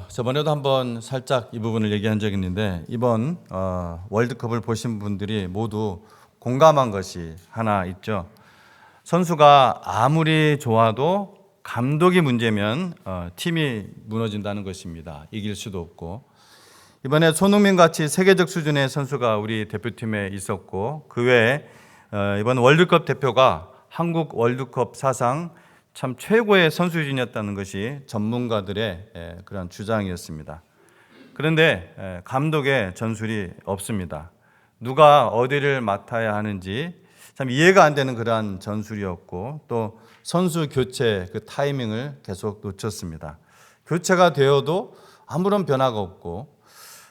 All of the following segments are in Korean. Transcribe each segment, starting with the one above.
저번에도 한번 살짝 이 부분을 얘기한 적이 있는데 이번 월드컵을 보신 분들이 모두 공감한 것이 하나 있죠. 선수가 아무리 좋아도 감독이 문제면 팀이 무너진다는 것입니다. 이길 수도 없고, 이번에 손흥민 같이 세계적 수준의 선수가 우리 대표팀에 있었고, 그 외에 이번 월드컵 대표가 한국 월드컵 사상 참 최고의 선수진이었다는 것이 전문가들의 그런 주장이었습니다. 그런데 감독의 전술이 없습니다. 누가 어디를 맡아야 하는지 참 이해가 안 되는 그러한 전술이었고, 또 선수 교체 그 타이밍을 계속 놓쳤습니다. 교체가 되어도 아무런 변화가 없고,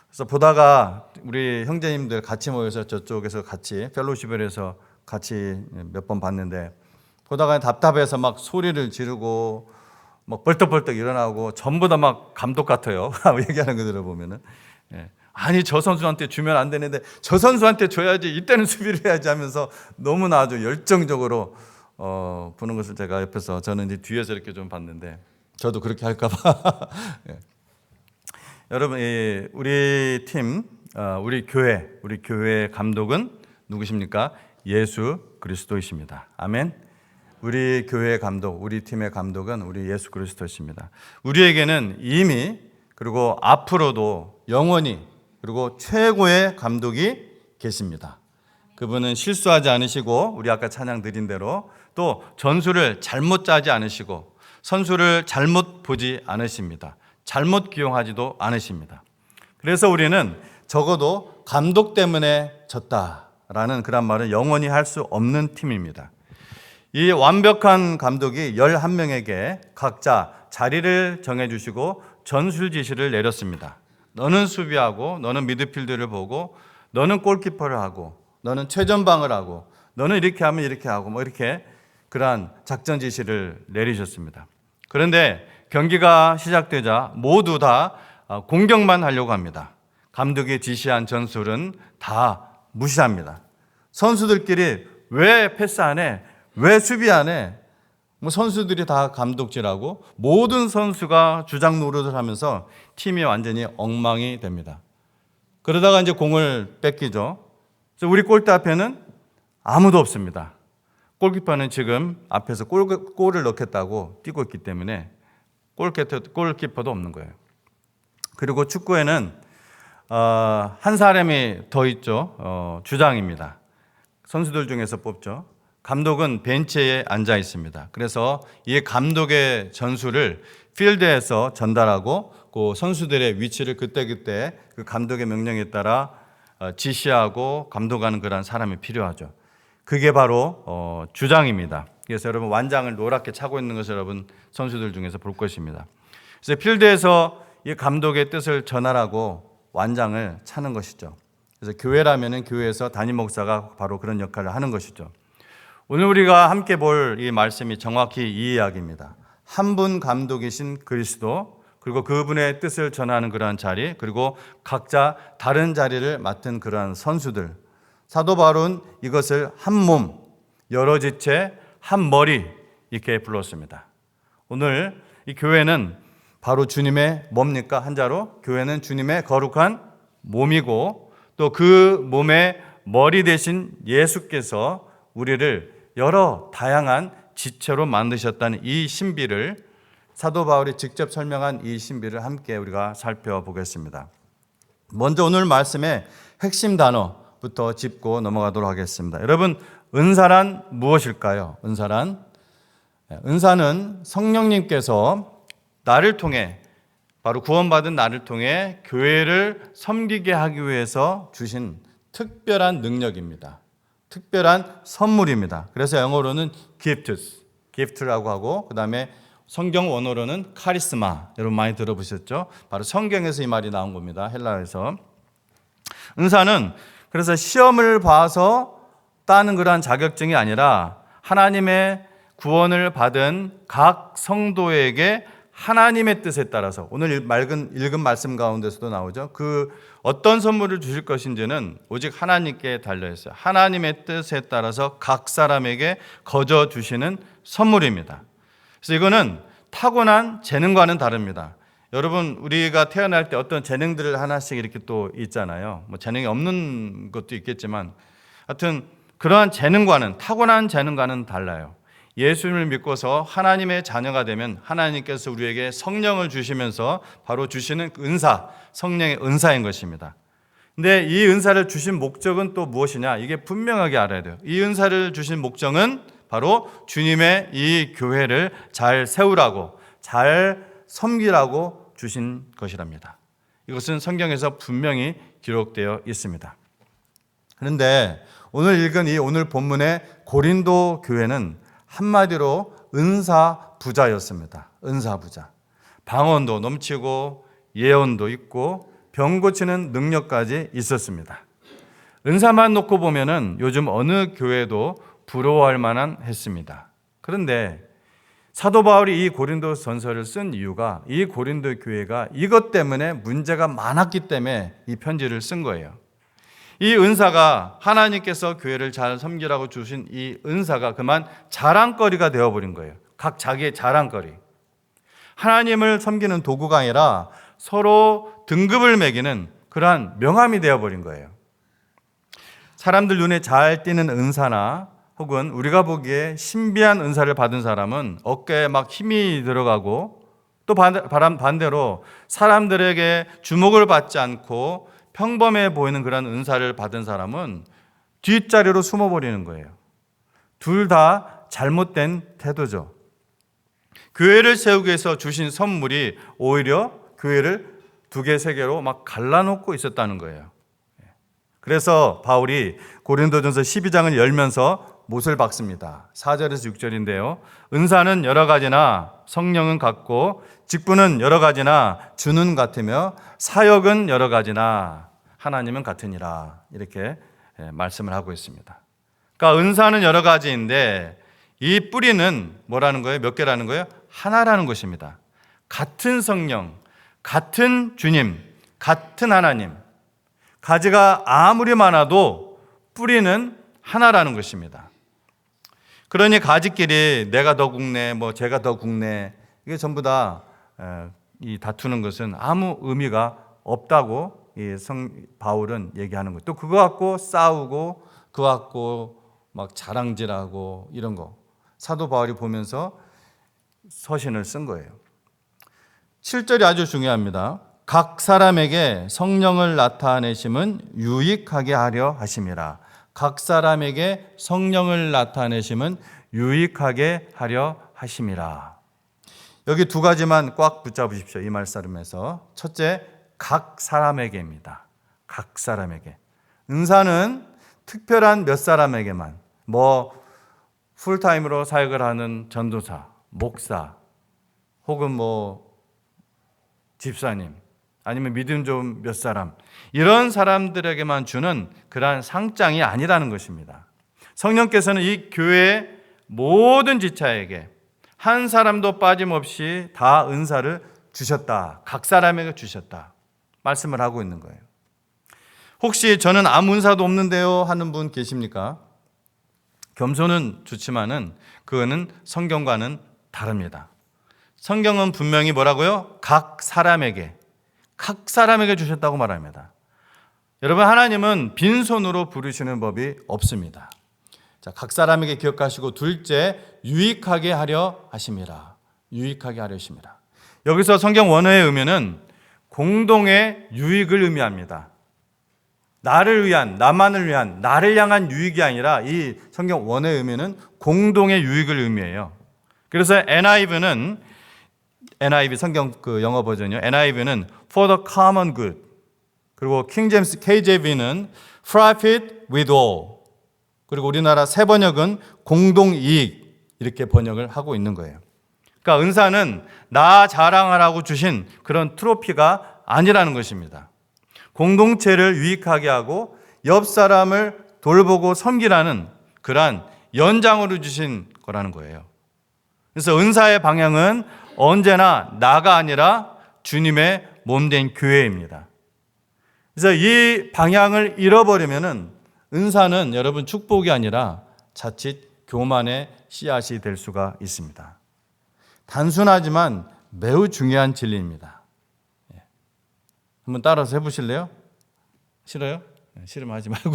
그래서 보다가 우리 형제님들 같이 모여서 저쪽에서 같이 펠로십을 해서 같이 몇 번 봤는데, 보다가 답답해서 막 소리를 지르고 막 벌떡벌떡 일어나고 전부 다 막 감독 같아요. 얘기하는 거 들어보면은, 아니 저 선수한테 주면 안 되는데 저 선수한테 줘야지, 이때는 수비를 해야지 하면서 너무나 아주 열정적으로 보는 것을 제가 옆에서, 저는 이제 뒤에서 이렇게 좀 봤는데, 저도 그렇게 할까봐. 여러분, 우리 팀, 우리 교회 감독은 누구십니까? 예수 그리스도이십니다. 아멘. 우리 교회의 감독, 우리 팀의 감독은 우리 예수 그리스도십니다. 우리에게는 이미, 그리고 앞으로도 영원히, 그리고 최고의 감독이 계십니다. 그분은 실수하지 않으시고, 우리 아까 찬양 드린 대로 또 전술을 잘못 짜지 않으시고, 선수를 잘못 보지 않으십니다. 잘못 기용하지도 않으십니다. 그래서 우리는 적어도 감독 때문에 졌다라는 그런 말은 영원히 할 수 없는 팀입니다. 이 완벽한 감독이 11명에게 각자 자리를 정해주시고 전술 지시를 내렸습니다. 너는 수비하고, 너는 미드필드를 보고, 너는 골키퍼를 하고, 너는 최전방을 하고, 너는 이렇게 하면 이렇게 하고, 뭐 이렇게 그러한 작전 지시를 내리셨습니다. 그런데 경기가 시작되자 모두 다 공격만 하려고 합니다. 감독이 지시한 전술은 다 무시합니다. 선수들끼리 왜 패스 안 해? 왜 수비 안 해? 뭐 선수들이 다 감독질하고 모든 선수가 주장 노릇을 하면서 팀이 완전히 엉망이 됩니다. 그러다가 이제 공을 뺏기죠. 그래서 우리 골대 앞에는 아무도 없습니다. 골키퍼는 지금 앞에서 골을 넣겠다고 뛰고 있기 때문에 골키퍼도 없는 거예요. 그리고 축구에는 한 사람이 더 있죠. 주장입니다. 선수들 중에서 뽑죠. 감독은 벤치에 앉아 있습니다. 그래서 이 감독의 전술을 필드에서 전달하고, 그 선수들의 위치를 그때그때 그 감독의 명령에 따라 지시하고 감독하는 그런 사람이 필요하죠. 그게 바로 주장입니다. 그래서 여러분, 완장을 노랗게 차고 있는 것을 여러분 선수들 중에서 볼 것입니다. 그래서 필드에서 이 감독의 뜻을 전하라고 완장을 차는 것이죠. 그래서 교회라면은 교회에서 담임 목사가 바로 그런 역할을 하는 것이죠. 오늘 우리가 함께 볼 이 말씀이 정확히 이 이야기입니다. 한 분 감독이신 그리스도, 그리고 그분의 뜻을 전하는 그러한 자리, 그리고 각자 다른 자리를 맡은 그러한 선수들. 사도 바울은 이것을 한 몸, 여러 지체, 한 머리, 이렇게 불렀습니다. 오늘 이 교회는 바로 주님의 뭡니까? 한자로 교회는 주님의 거룩한 몸이고, 또 그 몸의 머리 되신 예수께서 우리를 여러 다양한 지체로 만드셨다는 이 신비를, 사도 바울이 직접 설명한 이 신비를 함께 우리가 살펴보겠습니다. 먼저 오늘 말씀의 핵심 단어부터 짚고 넘어가도록 하겠습니다. 여러분, 은사란 무엇일까요? 은사는 성령님께서 나를 통해, 바로 구원받은 나를 통해 교회를 섬기게 하기 위해서 주신 특별한 능력입니다. 특별한 선물입니다. 그래서 영어로는 gift라고 하고, 그 다음에 성경 원어로는 카리스마, 여러분 많이 들어보셨죠? 바로 성경에서 이 말이 나온 겁니다. 헬라어에서. 은사는 그래서 시험을 봐서 따는 그러한 자격증이 아니라 하나님의 구원을 받은 각 성도에게 하나님의 뜻에 따라서, 오늘 읽은 말씀 가운데서도 나오죠. 그 어떤 선물을 주실 것인지는 오직 하나님께 달려있어요. 하나님의 뜻에 따라서 각 사람에게 거저 주시는 선물입니다. 그래서 이거는 타고난 재능과는 다릅니다. 여러분, 우리가 태어날 때 어떤 재능들을 하나씩 이렇게 또 있잖아요. 뭐 재능이 없는 것도 있겠지만 하여튼 그러한 재능과는, 타고난 재능과는 달라요. 예수님을 믿고서 하나님의 자녀가 되면 하나님께서 우리에게 성령을 주시면서 바로 주시는 은사, 성령의 은사인 것입니다. 근데 이 은사를 주신 목적은 또 무엇이냐? 이게 분명하게 알아야 돼요. 이 은사를 주신 목적은 바로 주님의 이 교회를 잘 세우라고, 잘 섬기라고 주신 것이랍니다. 이것은 성경에서 분명히 기록되어 있습니다. 그런데 오늘 읽은 이 오늘 본문의 고린도 교회는 한마디로 은사 부자였습니다. 은사 부자. 방언도 넘치고 예언도 있고 병 고치는 능력까지 있었습니다. 은사만 놓고 보면은 요즘 어느 교회도 부러워할 만한 했습니다. 그런데 사도 바울이 이 고린도 전서를 쓴 이유가 이 고린도 교회가 이것 때문에 문제가 많았기 때문에 이 편지를 쓴 거예요. 이 은사가 하나님께서 교회를 잘 섬기라고 주신 이 은사가 그만 자랑거리가 되어버린 거예요. 각 자기의 자랑거리. 하나님을 섬기는 도구가 아니라 서로 등급을 매기는 그러한 명함이 되어버린 거예요. 사람들 눈에 잘 띄는 은사나 혹은 우리가 보기에 신비한 은사를 받은 사람은 어깨에 막 힘이 들어가고 또 반대로 사람들에게 주목을 받지 않고 평범해 보이는 그런 은사를 받은 사람은 뒷자리로 숨어버리는 거예요. 둘 다 잘못된 태도죠. 교회를 세우기 위해서 주신 선물이 오히려 교회를 2개, 3개로 막 갈라놓고 있었다는 거예요. 그래서 바울이 고린도전서 12장을 열면서 못을 박습니다. 4절에서 6절인데요. 은사는 여러 가지나 성령은 같고 직분은 여러 가지나 주는 같으며 사역은 여러 가지나 하나님은 같으니라. 이렇게 말씀을 하고 있습니다. 그러니까 은사는 여러 가지인데 이 뿌리는 뭐라는 거예요? 몇 개라는 거예요? 하나라는 것입니다. 같은 성령, 같은 주님, 같은 하나님. 가지가 아무리 많아도 뿌리는 하나라는 것입니다. 그러니 가지끼리 내가 더 굵네, 뭐 제가 더 굵네, 이게 전부 다 이 다투는 것은 아무 의미가 없다고 이 바울은 얘기하는 거예요. 또 그거 갖고 싸우고 그거 갖고 막 자랑질하고 이런 거 사도 바울이 보면서 서신을 쓴 거예요. 7절이 아주 중요합니다. 각 사람에게 성령을 나타내심은 유익하게 하려 하심이라. 각 사람에게 성령을 나타내심은 유익하게 하려 하심이라. 여기 2가지만 꽉 붙잡으십시오. 이 말씀에서. 첫째, 각 사람에게입니다. 각 사람에게. 은사는 특별한 몇 사람에게만, 뭐 풀타임으로 사역을 하는 전도사, 목사, 혹은 뭐 집사님, 아니면 믿음 좋은 몇 사람, 이런 사람들에게만 주는 그러한 상장이 아니라는 것입니다. 성령께서는 이 교회의 모든 지체에게 한 사람도 빠짐없이 다 은사를 주셨다. 각 사람에게 주셨다. 말씀을 하고 있는 거예요. 혹시 저는 아무 은사도 없는데요 하는 분 계십니까? 겸손은 좋지만은 그거는 성경과는 다릅니다. 성경은 분명히 뭐라고요? 각 사람에게 주셨다고 말합니다. 여러분, 하나님은 빈손으로 부르시는 법이 없습니다. 자, 각 사람에게 기억하시고 둘째, 유익하게 하려 하심이라. 유익하게 하려 하심이라. 여기서 성경 원어의 의미는 공동의 유익을 의미합니다. 나를 위한, 나만을 위한, 나를 향한 유익이 아니라 이 성경 원어의 의미는 공동의 유익을 의미해요. 그래서 NIV 성경 그 영어 버전이요. NIV는 for the common good. 그리고 킹 제임스 KJV는 profit with all. 그리고 우리나라 새 번역은 공동 이익 이렇게 번역을 하고 있는 거예요. 그러니까 은사는 나 자랑하라고 주신 그런 트로피가 아니라는 것입니다. 공동체를 유익하게 하고 옆 사람을 돌보고 섬기라는 그러한 연장으로 주신 거라는 거예요. 그래서 은사의 방향은 언제나 나가 아니라 주님의 몸된 교회입니다. 그래서 이 방향을 잃어버리면은 은사는 여러분 축복이 아니라 자칫 교만의 씨앗이 될 수가 있습니다. 단순하지만 매우 중요한 진리입니다. 한번 따라서 해보실래요? 싫어요? 싫으면 하지 말고.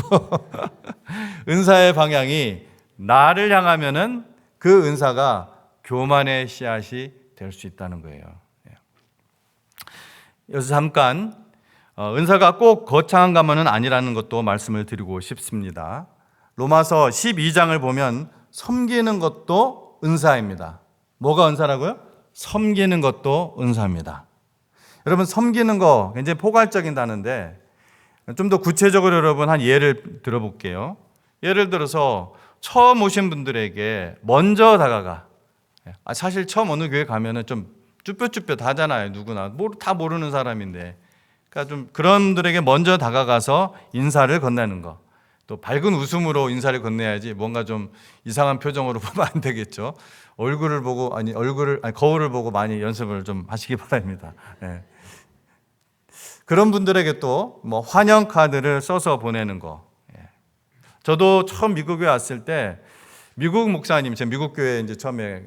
은사의 방향이 나를 향하면은 그 은사가 교만의 씨앗이 될 수 있다는 거예요. 여기서 잠깐 은사가 꼭 거창한 가문은 아니라는 것도 말씀을 드리고 싶습니다. 로마서 12장을 보면 섬기는 것도 은사입니다. 뭐가 은사라고요? 섬기는 것도 은사입니다. 여러분, 섬기는 거 굉장히 포괄적인 단어인데 좀 더 구체적으로 여러분 한 예를 들어볼게요. 예를 들어서 처음 오신 분들에게 먼저 다가가. 사실 처음 어느 교회 가면은 좀 쭈뼛쭈뼛 하잖아요. 누구나 다 모르는 사람인데, 그러니까 좀 그런 분들에게 먼저 다가가서 인사를 건네는 거. 또 밝은 웃음으로 인사를 건네야지 뭔가 좀 이상한 표정으로 보면 안 되겠죠. 거울을 보고 많이 연습을 좀 하시기 바랍니다. 네. 그런 분들에게 또 뭐 환영 카드를 써서 보내는 거. 저도 처음 미국에 왔을 때 미국 목사님, 제가 미국 교회 이제 처음에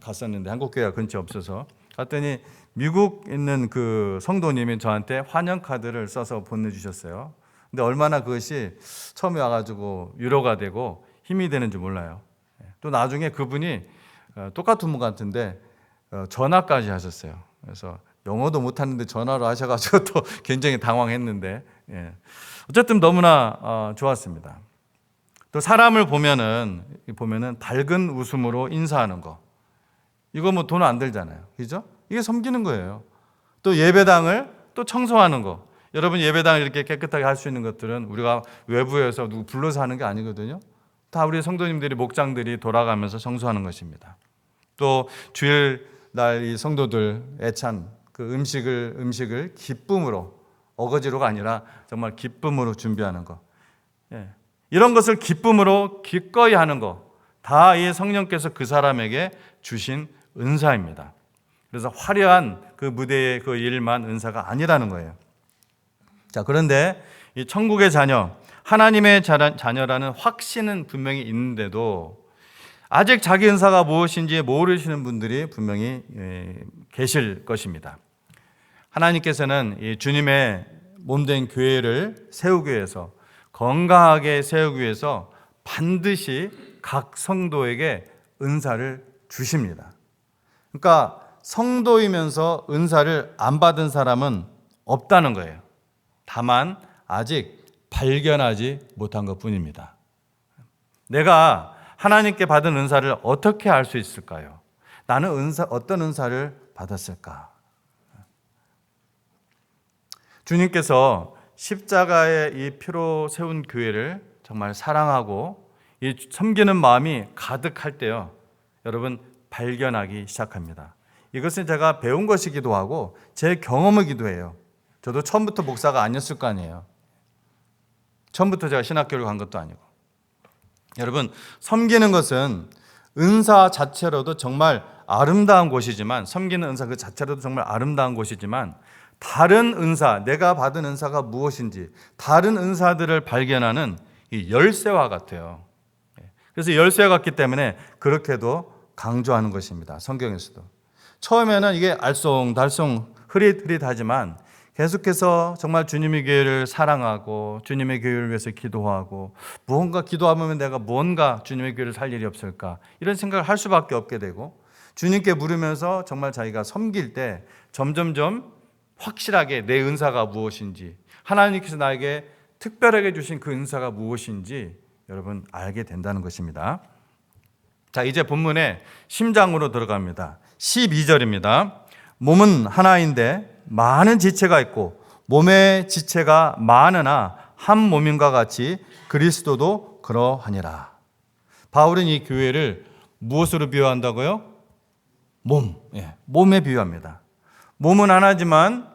갔었는데 한국 교회가 근처에 없어서 갔더니 미국 있는 그 성도님이 저한테 환영 카드를 써서 보내주셨어요. 근데 얼마나 그것이 처음에 와가지고 위로가 되고 힘이 되는지 몰라요. 또 나중에 그분이 똑같은 분 같은데 전화까지 하셨어요. 그래서 영어도 못하는데 전화로 하셔가지고 또 굉장히 당황했는데, 어쨌든 너무나 좋았습니다. 또 사람을 보면은 밝은 웃음으로 인사하는 거, 이거 뭐 돈 안 들잖아요, 그죠? 이게 섬기는 거예요. 또 예배당을 또 청소하는 거. 여러분, 예배당을 이렇게 깨끗하게 할 수 있는 것들은 우리가 외부에서 누구 불러서 하는 게 아니거든요. 다 우리 성도님들이, 목장들이 돌아가면서 청소하는 것입니다. 또 주일날 이 성도들 애찬 그 음식을 기쁨으로, 어거지로가 아니라 정말 기쁨으로 준비하는 거. 이런 것을 기쁨으로 기꺼이 하는 거, 다 이 성령께서 그 사람에게 주신 은사입니다. 그래서 화려한 그 무대의 그 일만 은사가 아니라는 거예요. 자, 그런데 이 천국의 자녀, 하나님의 자녀라는 확신은 분명히 있는데도 아직 자기 은사가 무엇인지 모르시는 분들이 분명히 계실 것입니다. 하나님께서는 이 주님의 몸된 교회를 세우기 위해서, 건강하게 세우기 위해서 반드시 각 성도에게 은사를 주십니다. 그러니까 성도이면서 은사를 안 받은 사람은 없다는 거예요. 다만 아직 발견하지 못한 것뿐입니다. 내가 하나님께 받은 은사를 어떻게 알 수 있을까요? 나는 어떤 은사를 받았을까? 주님께서 십자가의 이 피로 세운 교회를 정말 사랑하고 이 섬기는 마음이 가득할 때요, 여러분, 발견하기 시작합니다. 이것은 제가 배운 것이기도 하고 제 경험이기도 해요. 저도 처음부터 목사가 아니었을 거 아니에요. 처음부터 제가 신학교를 간 것도 아니고. 여러분, 섬기는 것은 은사 자체로도 정말 아름다운 곳이지만, 섬기는 은사 그 자체로도 정말 아름다운 곳이지만, 다른 은사, 내가 받은 은사가 무엇인지 다른 은사들을 발견하는 이 열쇠와 같아요. 그래서 열쇠와 같기 때문에 그렇게도 강조하는 것입니다. 성경에서도. 처음에는 이게 알쏭달쏭 흐릿흐릿하지만 계속해서 정말 주님의 교회를 사랑하고 주님의 교회를 위해서 기도하고, 무언가 기도하면 내가 무언가 주님의 교회를 살 일이 없을까, 이런 생각을 할 수밖에 없게 되고, 주님께 물으면서 정말 자기가 섬길 때 점점점 확실하게 내 은사가 무엇인지, 하나님께서 나에게 특별하게 주신 그 은사가 무엇인지 여러분 알게 된다는 것입니다. 자, 이제 본문의 심장으로 들어갑니다. 12절입니다. 몸은 하나인데 많은 지체가 있고 몸의 지체가 많으나 한 몸인과 같이 그리스도도 그러하니라. 바울은 이 교회를 무엇으로 비유한다고요? 몸에 비유합니다. 몸은 하나지만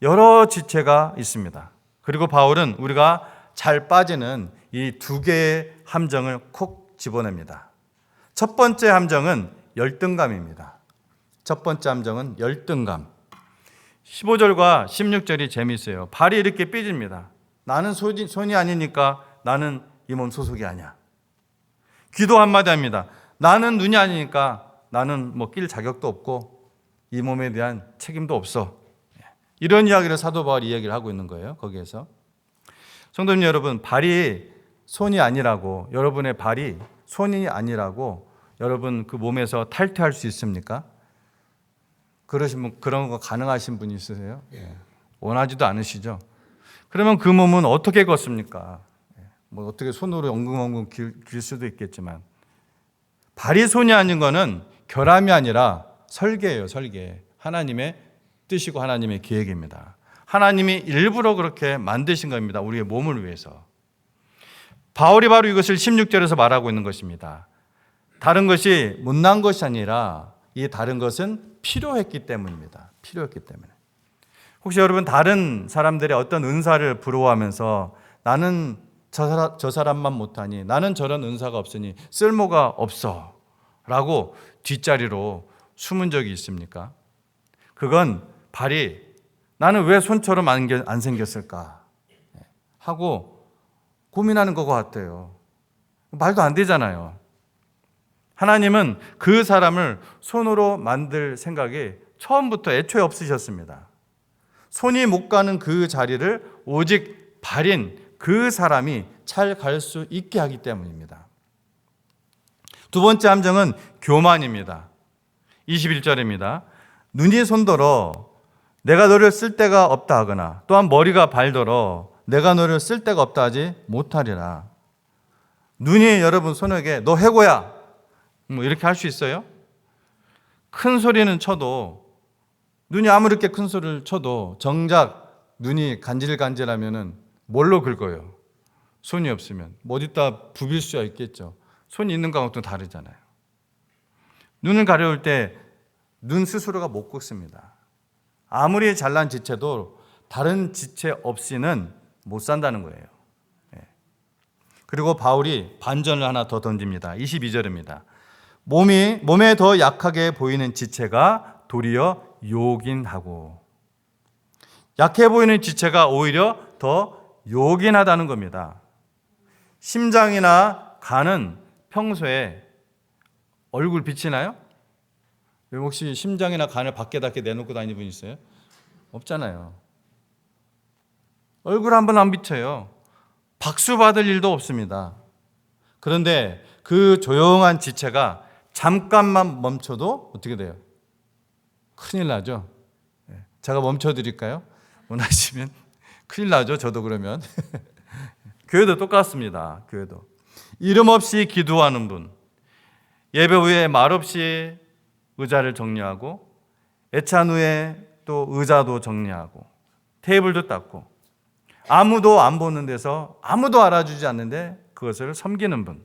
여러 지체가 있습니다. 그리고 바울은 우리가 잘 빠지는 이 두 개의 함정을 콕 집어냅니다. 첫 번째 함정은 열등감입니다. 첫 번째 함정은 열등감. 15절과 16절이 재미있어요. 발이 이렇게 삐집니다. 나는 손이 아니니까 나는 이 몸 소속이 아니야. 귀도 한마디 합니다. 나는 눈이 아니니까 나는 낄 자격도 없고 이 몸에 대한 책임도 없어. 이런 이야기를 사도 바울이 이야기를 하고 있는 거예요. 거기에서. 성도님 여러분, 발이 손이 아니라고, 여러분의 발이 손이 아니라고 여러분 그 몸에서 탈퇴할 수 있습니까? 그러시면 그런 거 가능하신 분이 있으세요? 원하지도 않으시죠? 그러면 그 몸은 어떻게 걷습니까? 뭐 어떻게 손으로 엉금엉금 길 수도 있겠지만, 발이 손이 아닌 거는 결함이 아니라 설계예요. 설계. 하나님의 뜻이고 하나님의 계획입니다. 하나님이 일부러 그렇게 만드신 겁니다. 우리의 몸을 위해서. 바울이 바로 이것을 16절에서 말하고 있는 것입니다. 다른 것이 못난 것이 아니라 이 다른 것은 필요했기 때문입니다. 필요했기 때문에. 혹시 여러분 다른 사람들의 어떤 은사를 부러워하면서 나는 저 사람만 못하니, 나는 저런 은사가 없으니 쓸모가 없어 라고 뒷자리로 숨은 적이 있습니까? 그건 발이 나는 왜 손처럼 안 생겼을까 하고 고민하는 것 같아요. 말도 안 되잖아요. 하나님은 그 사람을 손으로 만들 생각이 처음부터 애초에 없으셨습니다. 손이 못 가는 그 자리를 오직 발인 그 사람이 잘 갈 수 있게 하기 때문입니다. 두 번째 함정은 교만입니다. 21절입니다. 눈이 손더러 내가 너를 쓸 데가 없다 하거나, 또한 머리가 발더러 내가 너를 쓸 데가 없다 하지 못하리라. 눈이 여러분 손에게 너 해고야 뭐 이렇게 할 수 있어요? 큰 소리는 쳐도, 눈이 아무렇게 큰 소리를 쳐도 정작 눈이 간질간질하면은 뭘로 긁어요? 손이 없으면 뭐 어디다 부빌 수가 있겠죠. 손이 있는 거하고 또 다르잖아요. 눈을 가려울 때 눈 스스로가 못 긁습니다. 아무리 잘난 지체도 다른 지체 없이는 못 산다는 거예요. 그리고 바울이 반전을 하나 더 던집니다. 22절입니다. 몸에 더 약하게 보이는 지체가 도리어 요긴하고, 약해 보이는 지체가 오히려 더 요긴하다는 겁니다. 심장이나 간은 평소에 얼굴 비치나요? 혹시 심장이나 간을 밖에다 이렇게 내놓고 다니는 분 있어요? 없잖아요. 얼굴 한번 안 비쳐요. 박수 받을 일도 없습니다. 그런데 그 조용한 지체가 잠깐만 멈춰도 어떻게 돼요? 큰일 나죠. 제가 멈춰드릴까요? 원하시면. 큰일 나죠. 저도 그러면. 교회도 똑같습니다. 교회도. 이름 없이 기도하는 분, 예배 후에 말없이 의자를 정리하고, 애찬 후에 또 의자도 정리하고, 테이블도 닦고, 아무도 안 보는 데서 아무도 알아주지 않는데 그것을 섬기는 분.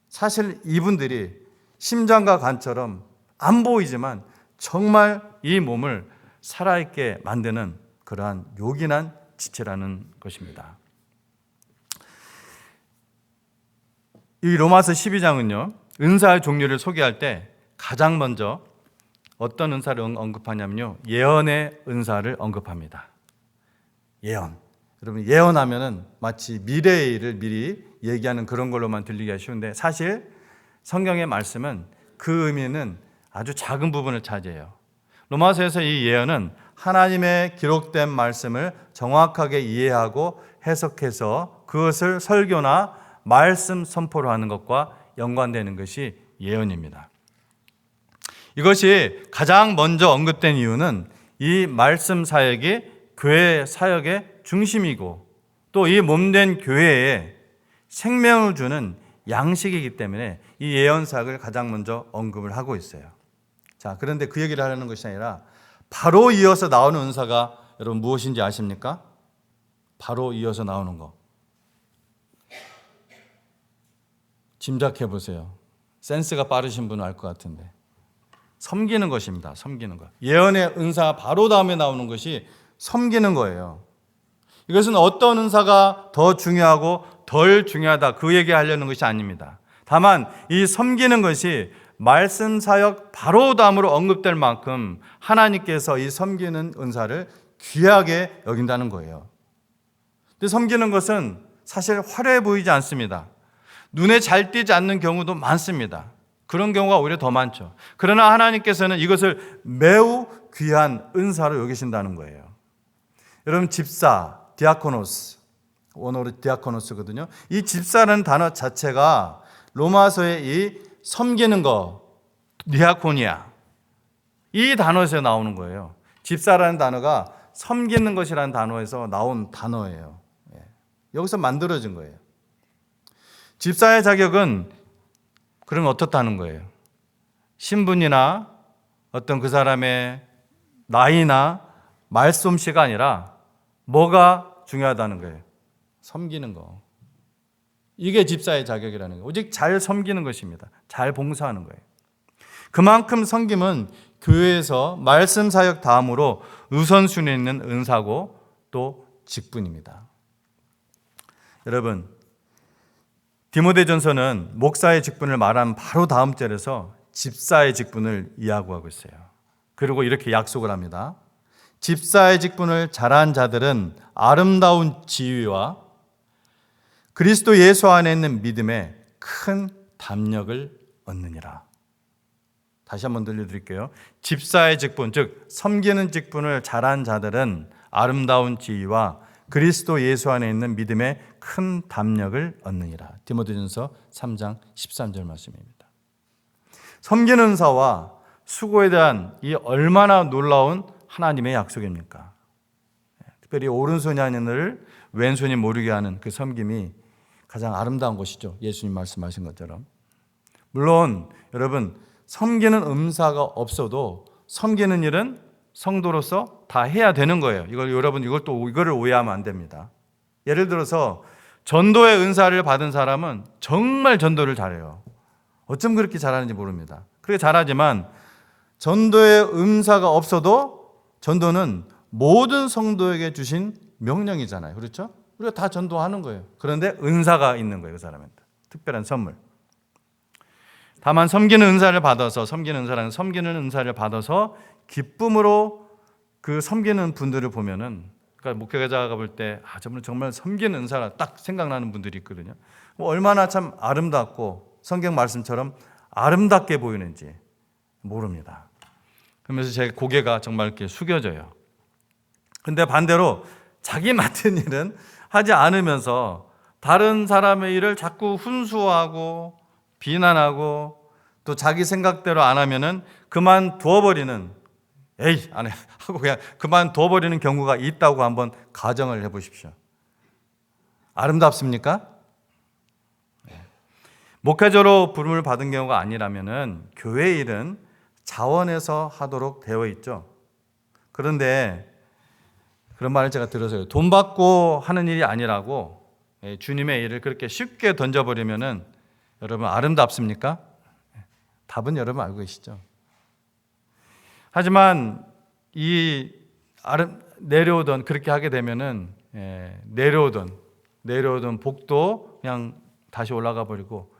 사실 이분들이 심장과 간처럼 안 보이지만 정말 이 몸을 살아있게 만드는 그러한 요긴한 지체라는 것입니다. 이 로마서 12장은요, 은사의 종류를 소개할 때 가장 먼저 어떤 은사를 언급하냐면요, 예언의 은사를 언급합니다. 예언. 여러분, 예언하면은 마치 미래의 일을 미리 얘기하는 그런 걸로만 들리기가 쉬운데, 사실 성경의 말씀은 그 의미는 아주 작은 부분을 차지해요. 로마서에서 이 예언은 하나님의 기록된 말씀을 정확하게 이해하고 해석해서 그것을 설교나 말씀 선포로 하는 것과 연관되는 것이 예언입니다. 이것이 가장 먼저 언급된 이유는 이 말씀 사역이 교회 사역의 중심이고, 또 이 몸된 교회에 생명을 주는 양식이기 때문에 이 예언 사역을 가장 먼저 언급을 하고 있어요. 자, 그런데 그 얘기를 하려는 것이 아니라 바로 이어서 나오는 은사가 여러분 무엇인지 아십니까? 바로 이어서 나오는 거. 짐작해 보세요. 센스가 빠르신 분은 알 것 같은데. 섬기는 것입니다. 섬기는 것. 예언의 은사 바로 다음에 나오는 것이 섬기는 거예요. 이것은 어떤 은사가 더 중요하고 덜 중요하다 그 얘기하려는 것이 아닙니다. 다만 이 섬기는 것이 말씀 사역 바로 다음으로 언급될 만큼 하나님께서 이 섬기는 은사를 귀하게 여긴다는 거예요. 근데 섬기는 것은 사실 화려해 보이지 않습니다. 눈에 잘 띄지 않는 경우도 많습니다. 그런 경우가 오히려 더 많죠. 그러나 하나님께서는 이것을 매우 귀한 은사로 여기신다는 거예요. 여러분 집사, 디아코노스, 원어로 디아코노스거든요. 이 집사라는 단어 자체가 로마서의 이 섬기는 거, 디아코니아, 이 단어에서 나오는 거예요. 집사라는 단어가 섬기는 것이라는 단어에서 나온 단어예요. 여기서 만들어진 거예요. 집사의 자격은 그러면 어떻다는 거예요? 신분이나 어떤 그 사람의 나이나 말솜씨가 아니라 뭐가 중요하다는 거예요? 섬기는 거. 이게 집사의 자격이라는 거예요. 오직 잘 섬기는 것입니다. 잘 봉사하는 거예요. 그만큼 섬김은 교회에서 말씀 사역 다음으로 우선순위에 있는 은사고 또 직분입니다. 여러분, 디모데전서는 목사의 직분을 말한 바로 다음 절에서 집사의 직분을 이야기하고 있어요. 그리고 이렇게 약속을 합니다. 집사의 직분을 잘한 자들은 아름다운 지위와 그리스도 예수 안에 있는 믿음에 큰 담력을 얻느니라. 다시 한번 들려드릴게요. 집사의 직분, 즉 섬기는 직분을 잘한 자들은 아름다운 지위와 그리스도 예수 안에 있는 믿음에 큰 담력을 얻느니라. 디모데전서 3장 13절 말씀입니다. 섬기는 은사와 수고에 대한 이 얼마나 놀라운 하나님의 약속입니까? 특별히 오른손이 아닌 을 왼손이 모르게 하는 그 섬김이 가장 아름다운 것이죠. 예수님 말씀하신 것처럼. 물론 여러분, 섬기는 은사가 없어도 섬기는 일은 성도로서 다 해야 되는 거예요. 여러분 이거를 오해하면 안 됩니다. 예를 들어서 전도의 은사를 받은 사람은 정말 전도를 잘해요. 어쩜 그렇게 잘하는지 모릅니다. 그렇게 잘하지만 전도의 은사가 없어도 전도는 모든 성도에게 주신 명령이잖아요. 그렇죠? 우리가 다 전도하는 거예요. 그런데 은사가 있는 거예요. 그 사람한테. 특별한 선물. 다만 섬기는 은사를 받아서 섬기는 은사를 받아서 기쁨으로 그 섬기는 분들을 보면은, 그러니까 목회자가 볼 때 저분은 정말 섬기는 은사라 딱 생각나는 분들이 있거든요. 얼마나 참 아름답고 성경 말씀처럼 아름답게 보이는지 모릅니다. 그러면서 제 고개가 정말 이렇게 숙여져요. 근데 반대로 자기 맡은 일은 하지 않으면서 다른 사람의 일을 자꾸 훈수하고 비난하고 또 자기 생각대로 안 하면은 그만두어버리는, 에이 안 해 하고 그냥 그만두어버리는 경우가 있다고 한번 가정을 해보십시오. 아름답습니까? 목회자로 부름을 받은 경우가 아니라면은 교회 일은 자원해서 하도록 되어 있죠. 그런데 그런 말을 제가 들어서요. 돈 받고 하는 일이 아니라고 주님의 일을 그렇게 쉽게 던져버리면은 여러분 아름답습니까? 답은 여러분 알고 계시죠. 하지만 내려오던 그렇게 하게 되면은 내려오던 복도 그냥 다시 올라가 버리고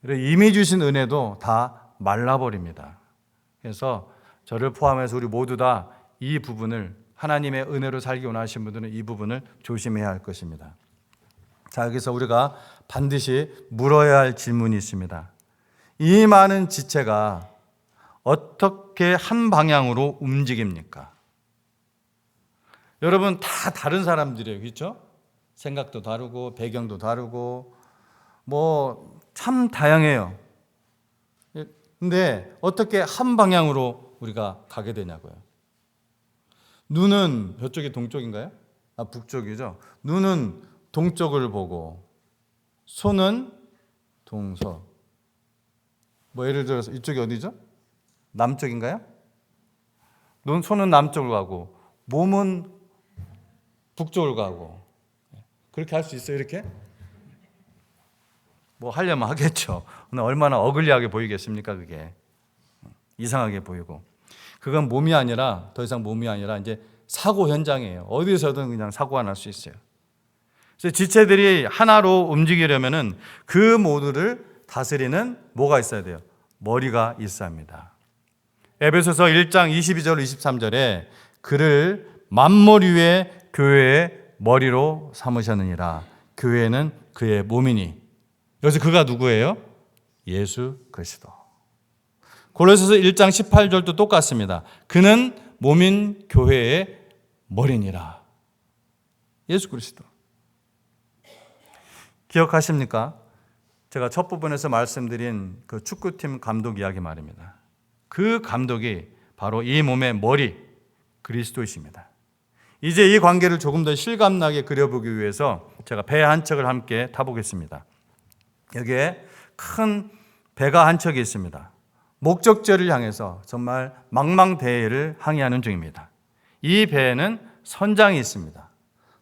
이미 주신 은혜도 다 말라버립니다. 그래서 저를 포함해서 우리 모두 다 이 부분을, 하나님의 은혜로 살기 원하시는 분들은 이 부분을 조심해야 할 것입니다. 자, 여기서 우리가 반드시 물어야 할 질문이 있습니다. 이 많은 지체가 어떻게 한 방향으로 움직입니까? 여러분 다 다른 사람들이에요. 그렇죠? 생각도 다르고 배경도 다르고 참 다양해요. 근데 어떻게 한 방향으로 우리가 가게 되냐고요. 눈은 저쪽이 동쪽인가요? 북쪽이죠. 눈은 동쪽을 보고 손은 동서. 예를 들어서 이쪽이 어디죠? 남쪽인가요? 손은 남쪽으로 가고 몸은 북쪽으로 가고. 그렇게 할 수 있어요, 이렇게? 하려면 하겠죠. 근데 얼마나 어글리하게 보이겠습니까, 그게. 이상하게 보이고. 그건 몸이 아니라, 더 이상 몸이 아니라 이제 사고 현장이에요. 어디서든 그냥 사고가 날 수 있어요. 그래서 지체들이 하나로 움직이려면은 그 모두를 다스리는 뭐가 있어야 돼요? 머리가 있어야 합니다. 에베소서 1장 22절 23절에 그를 만머리 위에 교회의 머리로 삼으셨느니라. 교회는 그의 몸이니. 여기서 그가 누구예요? 예수 그리스도. 골로새서 1장 18절도 똑같습니다. 그는 몸인 교회의 머리니라. 예수 그리스도. 기억하십니까? 제가 첫 부분에서 말씀드린 그 축구팀 감독 이야기 말입니다. 그 감독이 바로 이 몸의 머리 그리스도이십니다. 이제 이 관계를 조금 더 실감나게 그려보기 위해서 제가 배 한 척을 함께 타보겠습니다. 여기에 큰 배가 한 척이 있습니다. 목적지를 향해서 정말 망망대해를 항해하는 중입니다. 이 배에는 선장이 있습니다.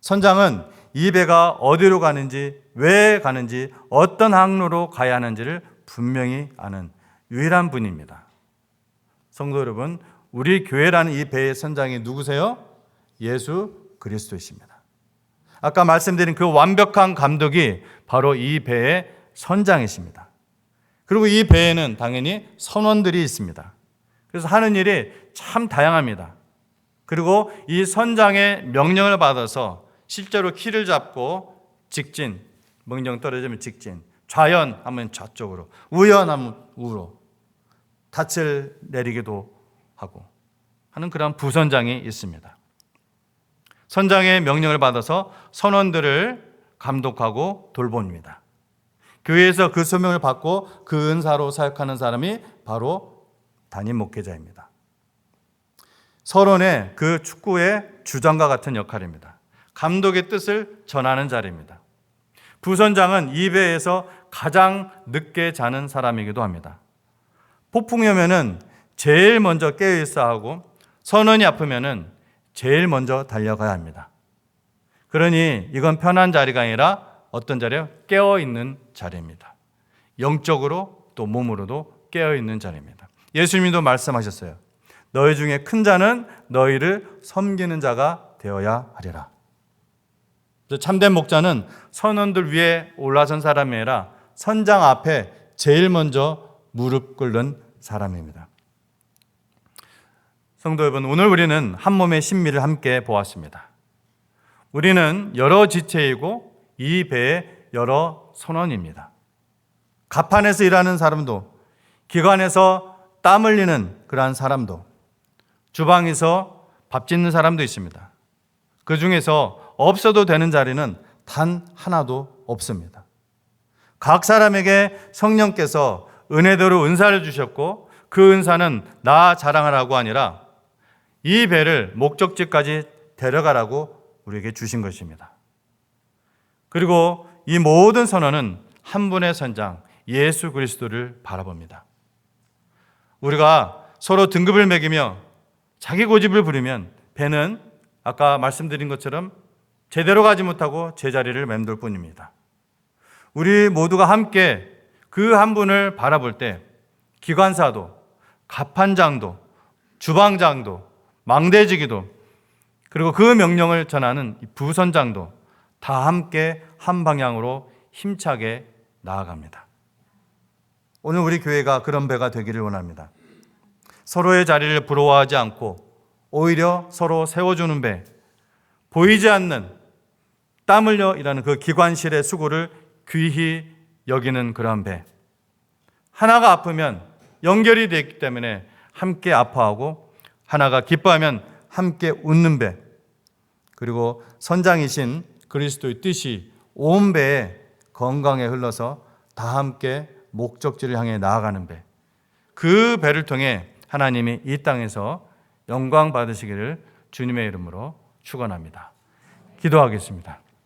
선장은 이 배가 어디로 가는지, 왜 가는지, 어떤 항로로 가야 하는지를 분명히 아는 유일한 분입니다. 성도 여러분, 우리 교회라는 이 배의 선장이 누구세요? 예수 그리스도이십니다. 아까 말씀드린 그 완벽한 감독이 바로 이 배의 선장이십니다. 그리고 이 배에는 당연히 선원들이 있습니다. 그래서 하는 일이 참 다양합니다. 그리고 이 선장의 명령을 받아서 실제로 키를 잡고 직진, 명령 떨어지면 직진, 좌연하면 좌쪽으로, 우연하면 우로, 닻을 내리기도 하고 하는 그런 부선장이 있습니다. 선장의 명령을 받아서 선원들을 감독하고 돌봅니다. 교회에서 그 소명을 받고 그 은사로 사역하는 사람이 바로 담임 목회자입니다. 서론의 그 축구의 주장과 같은 역할입니다. 감독의 뜻을 전하는 자리입니다. 부선장은 이 배에서 가장 늦게 자는 사람이기도 합니다. 폭풍이 오면은 제일 먼저 깨어 있어야 하고 선원이 아프면은 제일 먼저 달려가야 합니다. 그러니 이건 편한 자리가 아니라 어떤 자리예요? 깨어 있는 자리입니다. 영적으로 또 몸으로도 깨어 있는 자리입니다. 예수님도 말씀하셨어요. 너희 중에 큰 자는 너희를 섬기는 자가 되어야 하리라. 참된 목자는 선원들 위에 올라선 사람이 아니라 선장 앞에 제일 먼저 무릎 꿇는 사람입니다. 성도 여러분, 오늘 우리는 한 몸의 신미를 함께 보았습니다. 우리는 여러 지체이고 이 배의 여러 선원입니다. 갑판에서 일하는 사람도, 기관에서 땀 흘리는 그러한 사람도, 주방에서 밥 짓는 사람도 있습니다. 그 중에서 없어도 되는 자리는 단 하나도 없습니다. 각 사람에게 성령께서 은혜대로 은사를 주셨고 그 은사는 나 자랑하라고 아니라 이 배를 목적지까지 데려가라고 우리에게 주신 것입니다. 그리고 이 모든 선언은 한 분의 선장 예수 그리스도를 바라봅니다. 우리가 서로 등급을 매기며 자기 고집을 부리면 배는 아까 말씀드린 것처럼 제대로 가지 못하고 제자리를 맴돌 뿐입니다. 우리 모두가 함께 그 한 분을 바라볼 때 기관사도, 갑판장도, 주방장도, 망대지기도, 그리고 그 명령을 전하는 부선장도 다 함께 한 방향으로 힘차게 나아갑니다. 오늘 우리 교회가 그런 배가 되기를 원합니다. 서로의 자리를 부러워하지 않고 오히려 서로 세워주는 배, 보이지 않는 땀 흘려 일하는 그 기관실의 수고를 귀히 여기는 그런 배. 하나가 아프면 연결이 되어 있기 때문에 함께 아파하고 하나가 기뻐하면 함께 웃는 배. 그리고 선장이신 그리스도의 뜻이 온 배에 건강에 흘러서 다 함께 목적지를 향해 나아가는 배. 그 배를 통해 하나님이 이 땅에서 영광 받으시기를 주님의 이름으로 축원합니다. 기도하겠습니다.